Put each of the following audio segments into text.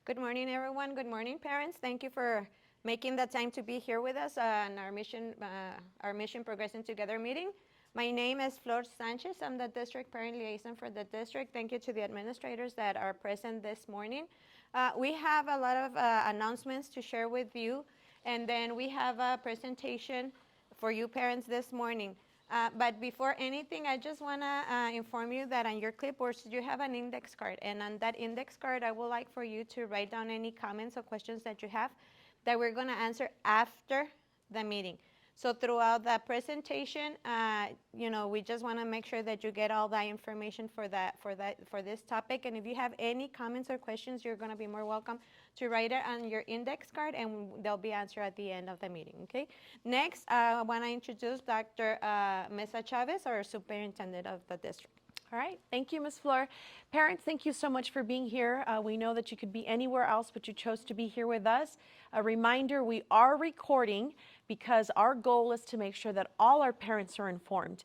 Good morning, everyone. Good morning, parents. Thank you for making the time to be here with us on our Mission Progressing Together meeting. My name is Flor Sanchez. I'm the district parent liaison for the district. Thank you to the administrators that are present this morning. We have a lot of announcements to share with you, and then we have a presentation for you parents this morning. But before anything, I just want to inform you that on your clipboards, you have an index card. And on that index card, I would like for you to write down any comments or questions that you have that we're going to answer after the meeting. So throughout the presentation, we just want to make sure that you get all that information for this topic. And if you have any comments or questions, you're going to be more welcome to write it on your index card, and they'll be answered at the end of the meeting. Okay. Next, I want to introduce Dr. Mesa Chavez, our superintendent of the district. All right, thank you, Ms. Flor. Parents, thank you so much for being here. We know that you could be anywhere else, but you chose to be here with us. A reminder, we are recording because our goal is to make sure that all our parents are informed.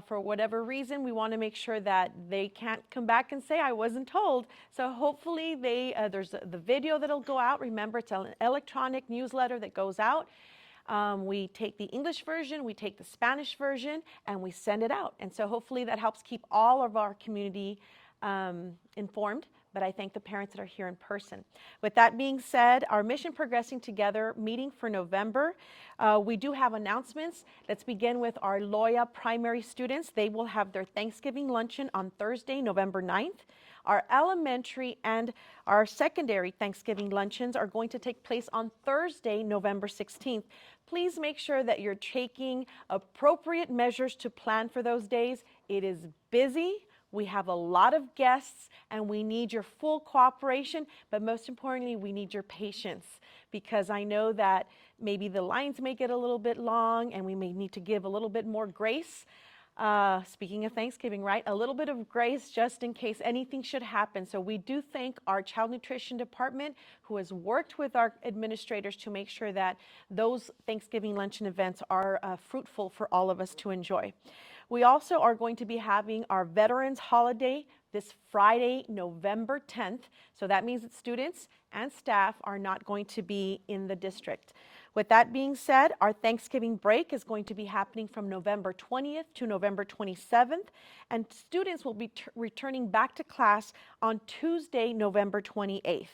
For whatever reason, we want to make sure that they can't come back and say, I wasn't told. So hopefully there's the video that'll go out. Remember, it's an electronic newsletter that goes out. We take the English version, we take the Spanish version, and we send it out. And so hopefully that helps keep all of our community informed. But I thank the parents that are here in person. With that being said, our Mission Progressing Together meeting for November, we do have announcements. Let's begin with our Loya primary students. They will have their Thanksgiving luncheon on Thursday, November 9th. Our elementary and our secondary Thanksgiving luncheons are going to take place on Thursday, November 16th. Please make sure that you're taking appropriate measures to plan for those days. It is busy. We have a lot of guests and we need your full cooperation, but most importantly, we need your patience, because I know that maybe the lines may get a little bit long and we may need to give a little bit more grace. Speaking of Thanksgiving, right? A little bit of grace just in case anything should happen. So we do thank our child nutrition department who has worked with our administrators to make sure that those Thanksgiving luncheon events are fruitful for all of us to enjoy. We also are going to be having our Veterans Holiday this Friday, November 10th. So that means that students and staff are not going to be in the district. With that being said, our Thanksgiving break is going to be happening from November 20th to November 27th, and students will be returning back to class on Tuesday, November 28th.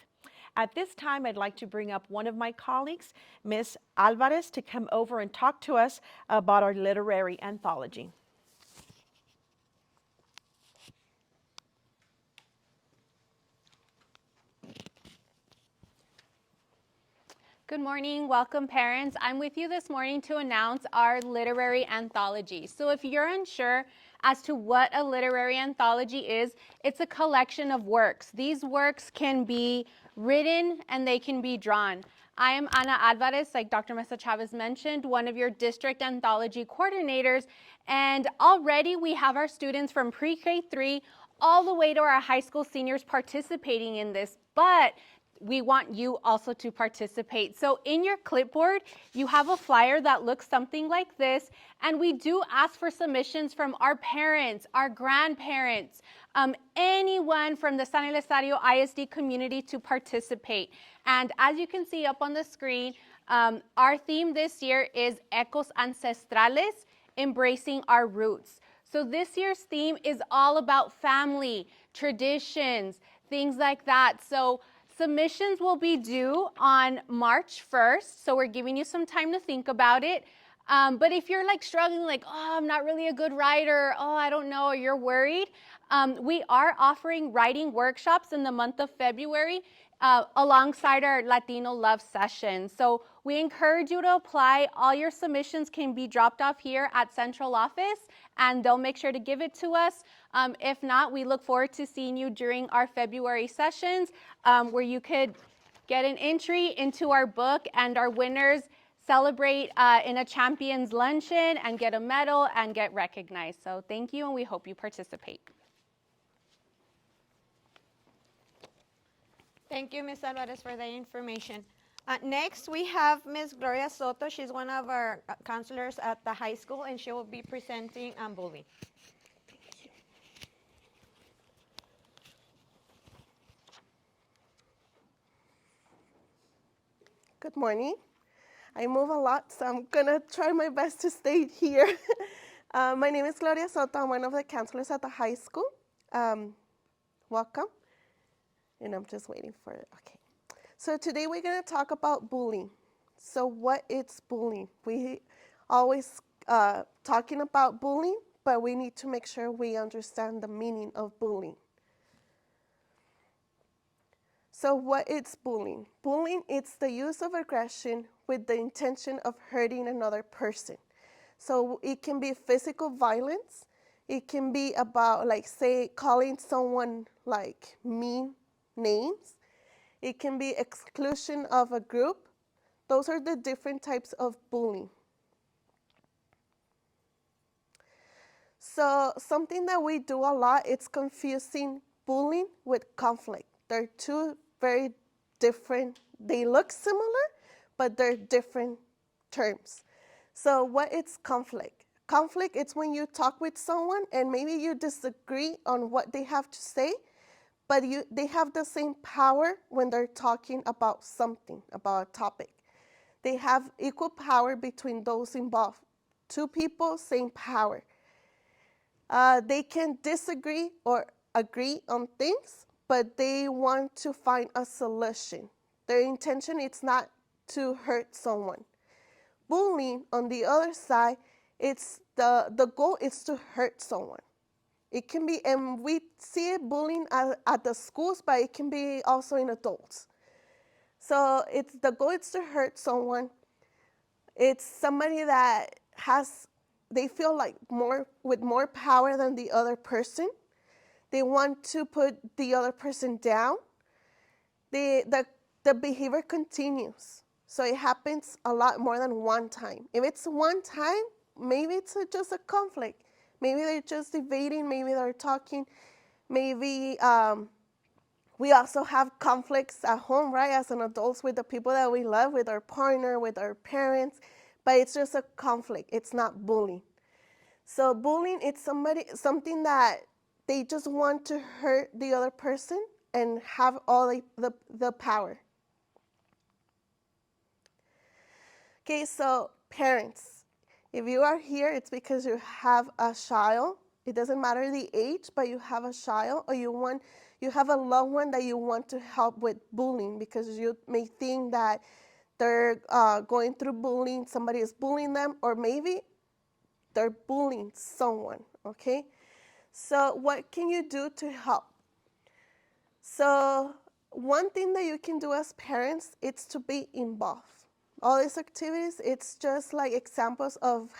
At this time, I'd like to bring up one of my colleagues, Ms. Alvarez, to come over and talk to us about our literary anthology. Good morning, welcome parents. I'm with you this morning to announce our literary anthology. So if you're unsure as to what a literary anthology is, it's a collection of works. These works can be written and they can be drawn. I am Ana Alvarez, like Dr. Mesa Chavez mentioned, one of your district anthology coordinators, and already we have our students from pre-K 3 all the way to our high school seniors participating in this, but we want you also to participate. So in your clipboard, you have a flyer that looks something like this, and we do ask for submissions from our parents, our grandparents, anyone from the San Elizario I.S.D community to participate. And as you can see up on the screen, our theme this year is Ecos Ancestrales, embracing our roots. So this year's theme is all about family, traditions, things like that. So submissions will be due on March 1st, so we're giving you some time to think about it. But if you're like struggling, like, oh, I'm not really a good writer, oh, I don't know, or you're worried, we are offering writing workshops in the month of February alongside our Latino Love session. So we encourage you to apply. All your submissions can be dropped off here at central office, and they'll make sure to give it to us. If not, we look forward to seeing you during our February sessions where you could get an entry into our book, and our winners celebrate in a champions luncheon and get a medal and get recognized. So thank you, and we hope you participate. Thank you, Ms. Alvarez, for the information. Next, we have Ms. Gloria Soto. She's one of our counselors at the high school, and she will be presenting on bullying. Good morning. I move a lot, so I'm gonna try my best to stay here. My name is Gloria Soto. I'm one of the counselors at the high school. Welcome. And I'm just waiting for it. Okay. So today we're gonna talk about bullying. So what is bullying? We always talking about bullying, but we need to make sure we understand the meaning of bullying. So what is bullying? Bullying is the use of aggression with the intention of hurting another person. So it can be physical violence. It can be about, like, say, calling someone like mean names. It can be exclusion of a group. Those are the different types of bullying. So something that we do a lot, it's confusing bullying with conflict. They're two very different, they look similar, but they're different terms. So what is conflict? Conflict is when you talk with someone and maybe you disagree on what they have to say, but they have the same power when they're talking about something, about a topic. They have equal power between those involved. Two people, same power. They can disagree or agree on things, but they want to find a solution. Their intention is not to hurt someone. Bullying, on the other side, it's the goal is to hurt someone. It can be, and we see it bullying at the schools, but it can be also in adults. So it's the goal is to hurt someone. It's somebody that they feel like with more power than the other person. They want to put the other person down. The behavior continues. So it happens a lot more than one time. If it's one time, maybe it's just a conflict. Maybe they're just debating, maybe they're talking, maybe we also have conflicts at home, right, as an adults with the people that we love, with our partner, with our parents, but it's just a conflict. It's not bullying. So bullying, it's something that they just want to hurt the other person and have all the power. Okay, so parents, if you are here, it's because you have a child. It doesn't matter the age, but you have a child, or you have a loved one that you want to help with bullying because you may think that they're going through bullying, somebody is bullying them, or maybe they're bullying someone, okay? So what can you do to help? So one thing that you can do as parents is to be involved. All these activities, it's just like examples of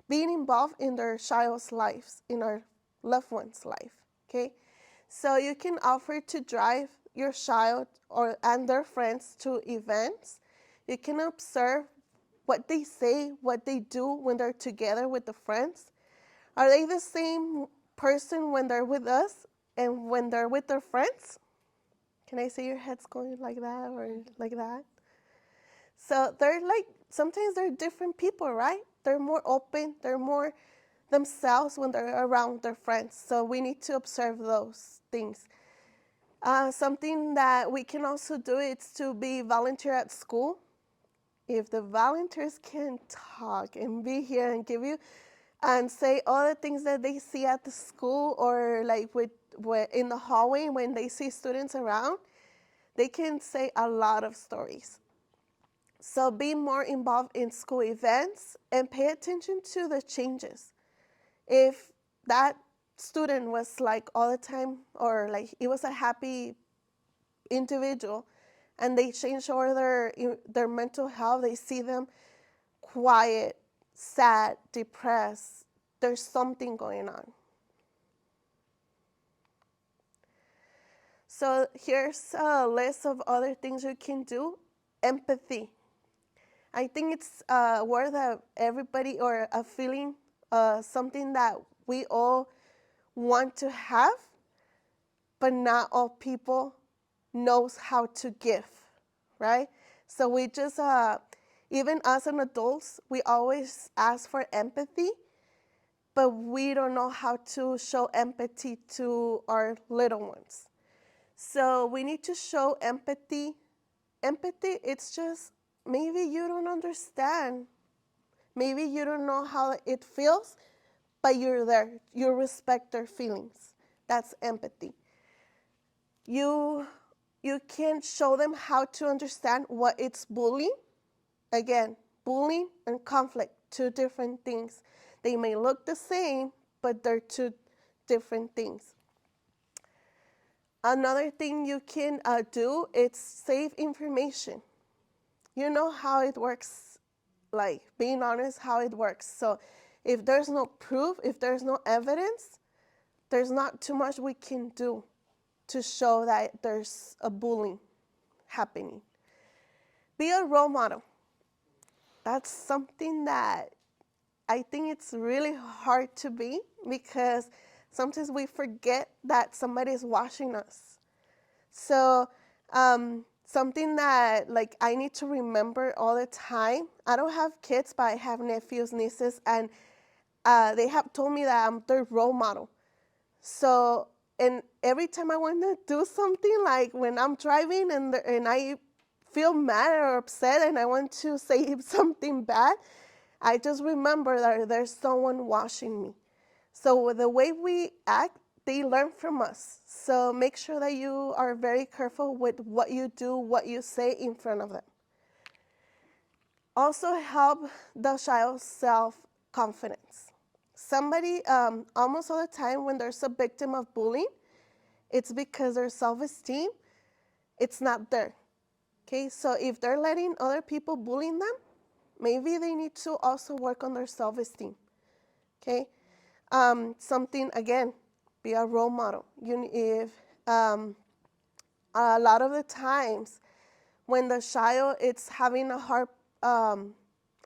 being involved in their child's lives, in our loved one's life, okay? So you can offer to drive your child and their friends to events. You can observe what they say, what they do when they're together with the friends. Are they the same person when they're with us and when they're with their friends? Can I see your heads going like that or like that? So they're like, sometimes they're different people, right? They're more open, they're more themselves when they're around their friends. So we need to observe those things. Something that we can also do is to be volunteer at school. If the volunteers can talk and be here and give you and say all the things that they see at the school or like in the hallway when they see students around, they can say a lot of stories. So be more involved in school events and pay attention to the changes. If that student was like all the time or like it was a happy individual and they change over their mental health, they see them quiet, sad, depressed, there's something going on. So here's a list of other things you can do. Empathy. I think it's a word that everybody, or a feeling, something that we all want to have, but not all people knows how to give, right? So we just, even as an adults, we always ask for empathy, but we don't know how to show empathy to our little ones. So we need to show empathy empathy, it's just maybe you don't understand. Maybe you don't know how it feels, but you're there. You respect their feelings. That's empathy. You you can show them how to understand what it's bullying. Again, bullying and conflict, two different things. They may look the same, but they're two different things. Another thing you can do is save information. You know how it works, like being honest, how it works. So if there's no proof, if there's no evidence, there's not too much we can do to show that there's a bullying happening. Be a role model. That's something that I think it's really hard to be, because sometimes we forget that somebody is watching us. So something that like I need to remember all the time. I don't have kids, but I have nephews, nieces, and they have told me that I'm their role model. So, and every time I want to do something, like when I'm driving and I feel mad or upset and I want to say something bad, I just remember that there's someone watching me. So the way we act, they learn from us. So make sure that you are very careful with what you do, what you say in front of them. Also help the child's self-confidence. Somebody, almost all the time when there's a victim of bullying, it's because their self-esteem, it's not there. Okay, so if they're letting other people bully them, maybe they need to also work on their self-esteem. Okay, something, again, be a role model. If a lot of the times when the child is having a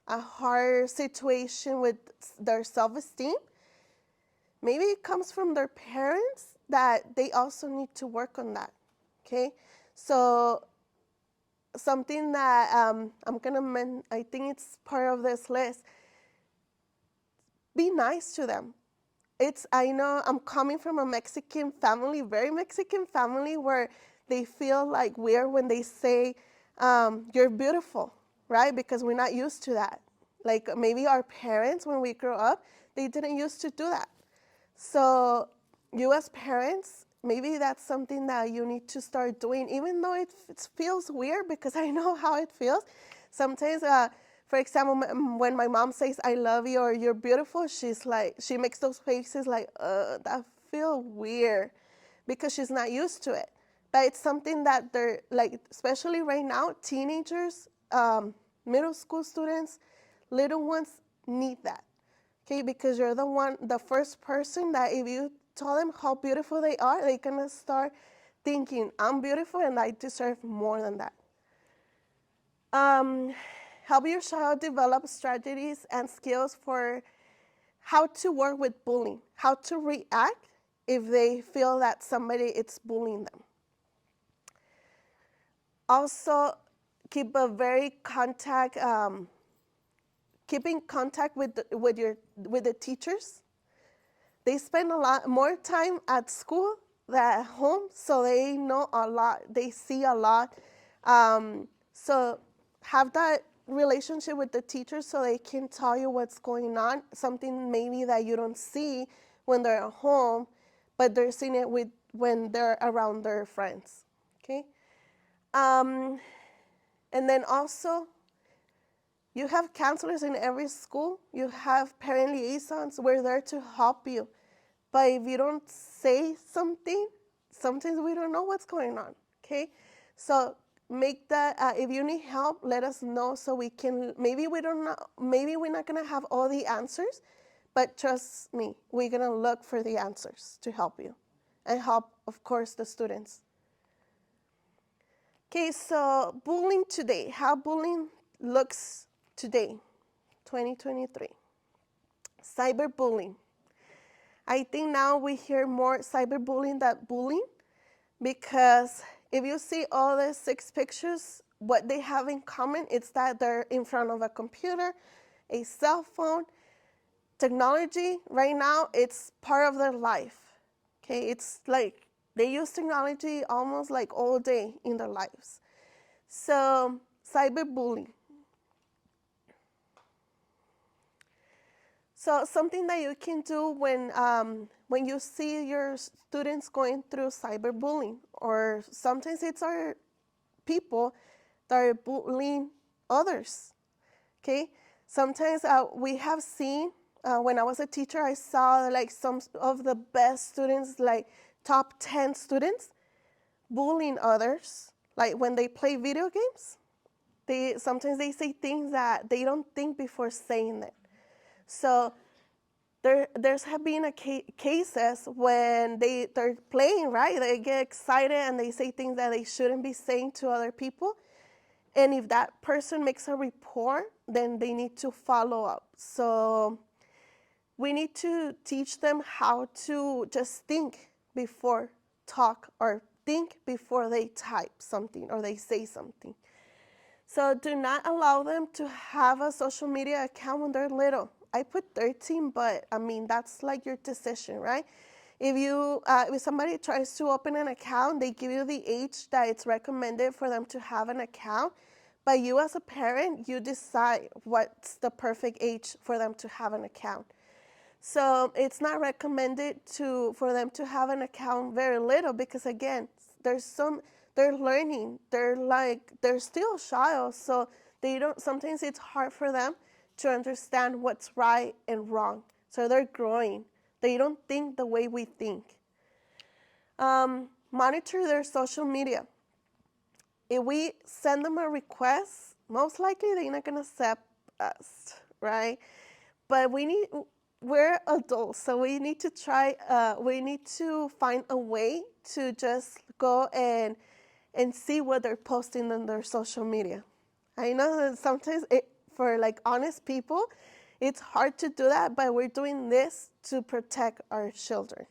hard situation with their self-esteem, maybe it comes from their parents, that they also need to work on that. Okay, so something that I'm gonna mention, I think it's part of this list. Be nice to them. I know I'm coming from a Mexican family, very Mexican family, where they feel like weird when they say, you're beautiful, right? Because we're not used to that. Like maybe our parents, when we grew up, they didn't used to do that. So you as parents, maybe that's something that you need to start doing, even though it feels weird, because I know how it feels. Sometimes, for example, when my mom says, I love you or you're beautiful, she makes those faces like, that feel weird, because she's not used to it. But it's something that they're like, especially right now, teenagers, middle school students, little ones need that. Okay, because you're the first person that if you tell them how beautiful they are, they're gonna start thinking, I'm beautiful and I deserve more than that. Help your child develop strategies and skills for how to work with bullying, how to react if they feel that somebody is bullying them. Also, keep in contact with the teachers. They spend a lot more time at school than at home, so they know a lot. They see a lot. So have that relationship with the teachers so they can tell you what's going on, something maybe that you don't see when they're at home, but they're seeing it when they're around their friends. Okay? And then also, you have counselors in every school. You have parent liaisons. We're there to help you. But if you don't say something, sometimes we don't know what's going on, okay? So make that, if you need help, let us know so we can, maybe we don't know, maybe we're not gonna have all the answers, but trust me, we're gonna look for the answers to help you and help, of course, the students. Okay, so bullying today, how bullying looks today, 2023. Cyberbullying. I think now we hear more cyberbullying than bullying, because if you see all the 6 pictures, what they have in common is that they're in front of a computer, a cell phone. Technology right now, it's part of their life. Okay, it's like they use technology almost like all day in their lives. So cyberbullying. So something that you can do when you see your students going through cyberbullying, or sometimes it's our people that are bullying others. Okay, sometimes we have seen when I was a teacher, I saw like some of the best students, like top 10 students, bullying others. Like when they play video games, sometimes they say things that they don't think before saying it. So there's have been cases when they're playing, right? They get excited and they say things that they shouldn't be saying to other people. And if that person makes a report, then they need to follow up. So we need to teach them how to just think before talk, or think before they type something or they say something. So do not allow them to have a social media account when they're little. I put 13, but I mean, that's like your decision, right? If somebody tries to open an account, they give you the age that it's recommended for them to have an account. But you as a parent, you decide what's the perfect age for them to have an account. So it's not recommended for them to have an account very little, because again, they're learning. They're still a child, so sometimes it's hard for them to understand what's right and wrong. So they're growing. They don't think the way we think. Monitor their social media. If we send them a request, most likely they're not gonna accept us, right? But we're adults, so we need to find a way to just go and see what they're posting on their social media. I know that sometimes for like honest people, it's hard to do that, but we're doing this to protect our children.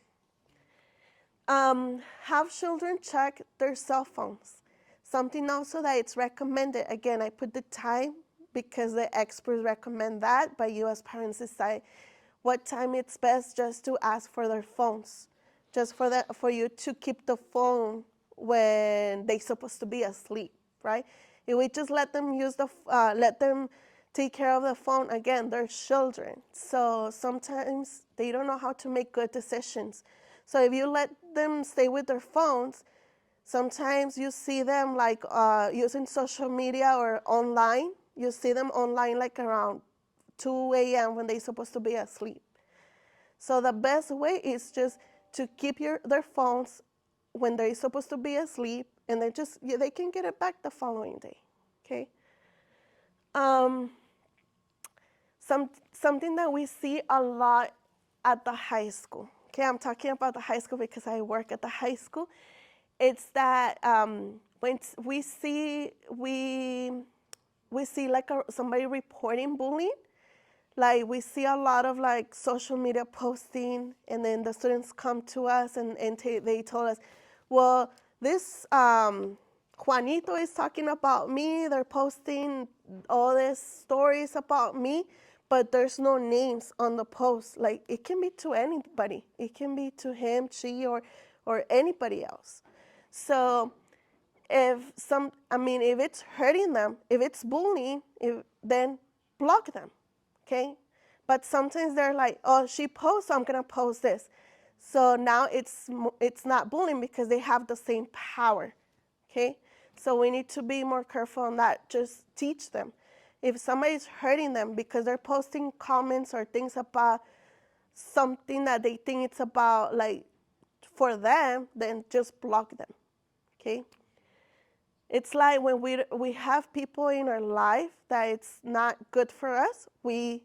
Have children check their cell phones. Something also that it's recommended. Again, I put the time because the experts recommend that, but you as parents decide what time it's best just to ask for their phones, just for you to keep the phone when they're supposed to be asleep, right? If we just let them let them take care of the phone, again, they're children. So sometimes they don't know how to make good decisions. So if you let them stay with their phones, sometimes you see them like using social media or online. You see them online like around 2 a.m. when they're supposed to be asleep. So the best way is just to keep their phones when they're supposed to be asleep, and they can get it back the following day. Okay. Something that we see a lot at the high school. Okay, I'm talking about the high school because I work at the high school. It's that when we see like somebody reporting bullying, like we see a lot of like social media posting, and then the students come to us and they told us, well, this Juanito is talking about me. They're posting all these stories about me, but there's no names on the post. Like it can be to anybody. It can be to him, she, or anybody else. So if it's hurting them, if it's bullying, then block them, okay? But sometimes they're like, oh, she posts, so I'm gonna post this. So now it's not bullying because they have the same power, okay? So we need to be more careful on that. Just teach them. If somebody's hurting them because they're posting comments or things about something that they think it's about, like for them, then just block them, okay? It's like when we have people in our life that it's not good for us, we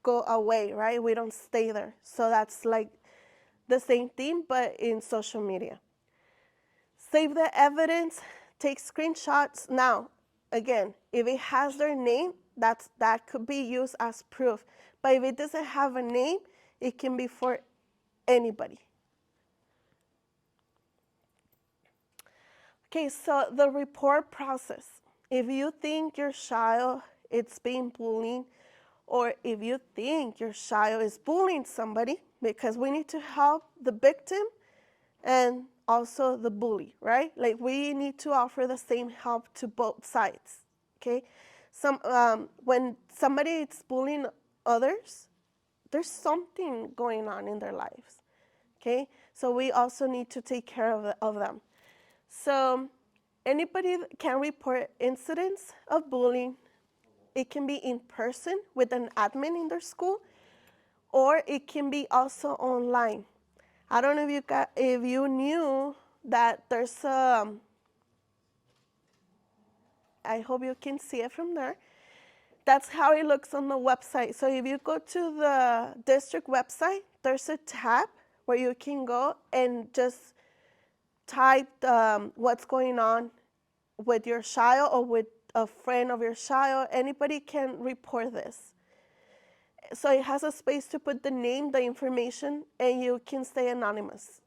go away, right? We don't stay there. So that's like the same thing, but in social media. Save the evidence, take screenshots. Now, again, if it has their name, that could be used as proof. But if it doesn't have a name, it can be for anybody. Okay, so the report process. If you think your child is being bullied, or if you think your child is bullying somebody, because we need to help the victim and also the bully, right? Like we need to offer the same help to both sides, okay? When somebody is bullying others, there's something going on in their lives, okay? So we also need to take care of them. So anybody can report incidents of bullying. It can be in person with an admin in their school, or it can be also online. I don't know if you knew that there's I hope you can see it from there. That's how it looks on the website. So if you go to the district website, there's a tab where you can go and just type what's going on with your child or with a friend of your child. Anybody can report this. So it has a space to put the name, the information, and you can stay anonymous.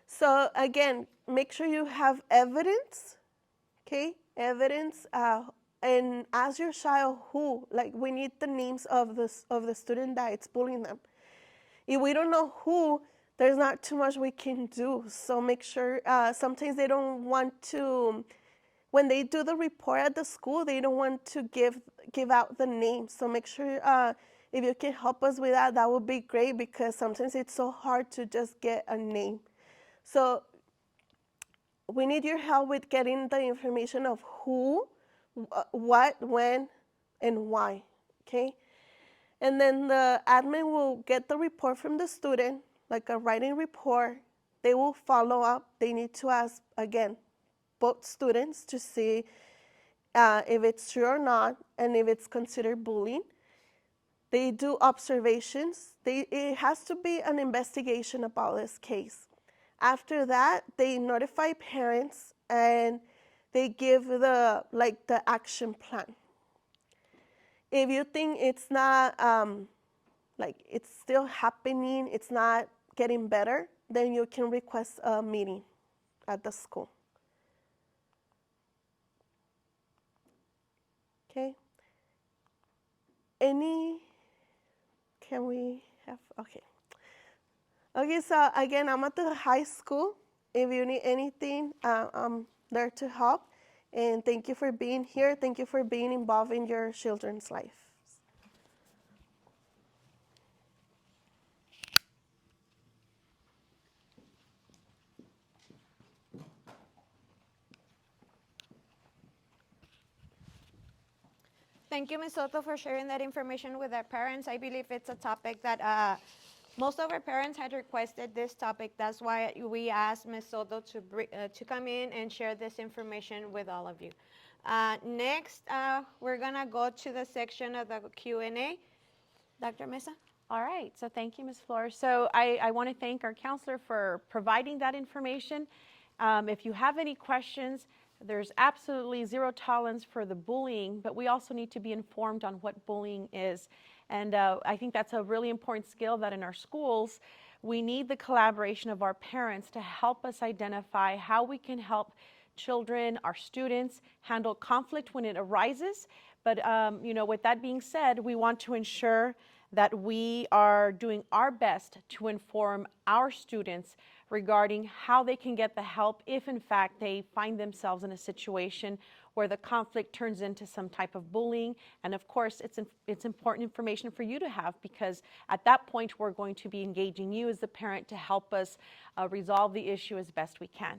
So again, make sure you have evidence, okay? Evidence, and ask your child who. Like we need the names of the student that it's bullying them. If we don't know who, there's not too much we can do. So make sure. Sometimes they don't want to. When they do the report at the school, they don't want to give out the name. So make sure if you can help us with that, that would be great because sometimes it's so hard to just get a name. So we need your help with getting the information of who, what, when, and why, okay? And then the admin will get the report from the student, like a writing report. They will follow up. They need to ask, again, both students to see if it's true or not and if it's considered bullying. They do observations. It has to be an investigation about this case. After that, they notify parents and they give the action plan. If you think it's not it's still happening, it's not getting better, then you can request a meeting at the school. Okay. Can we have, okay. Okay, so again, I'm at the high school. If you need anything, I'm there to help. And thank you for being here. Thank you for being involved in your children's life. Thank you, Ms. Soto, for sharing that information with our parents. I believe it's a topic that most of our parents had requested this topic. That's why we asked Ms. Soto to come in and share this information with all of you. Next, we're going to go to the section of the Q&A. Dr. Mesa? All right, so thank you, Ms. Flores. So I want to thank our counselor for providing that information. If you have any questions, there's absolutely zero tolerance for the bullying, but we also need to be informed on what bullying is. And I think that's a really important skill that in our schools, we need the collaboration of our parents to help us identify how we can help children, our students, handle conflict when it arises. But with that being said, we want to ensure that we are doing our best to inform our students regarding how they can get the help if in fact they find themselves in a situation where the conflict turns into some type of bullying. And of course, it's important information for you to have because at that point, we're going to be engaging you as the parent to help us resolve the issue as best we can.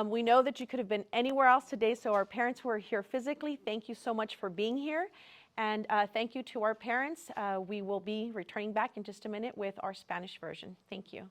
We know that you could have been anywhere else today, so our parents who are here physically, thank you so much for being here. And thank you to our parents. We will be returning back in just a minute with our Spanish version. Thank you.